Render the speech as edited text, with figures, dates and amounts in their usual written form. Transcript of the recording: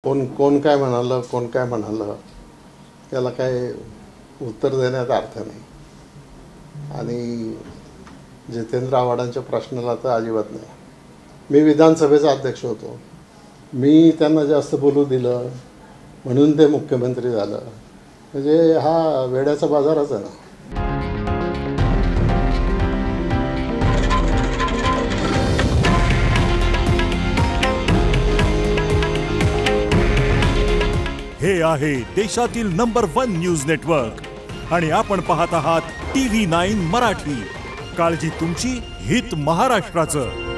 कोण कोण काय म्हणालं, कोण काय म्हणालं याला काय उत्तर देण्यात अर्थ नाही. आणि जितेंद्र आव्हाडांच्या प्रश्नाला तर अजिबात नाही. मी विधानसभेचा अध्यक्ष होतो. मी त्यांना जास्त बोलू दिलं म्हणून ते मुख्यमंत्री झालं. म्हणजे हा वेड्याचा बाजारच आहे ना. हे आहे देशातील नंबर 1 न्यूज नेटवर्क आणि आपण पाहत आहात TV9 मराठी. काळजी तुमची, हित महाराष्ट्राचं.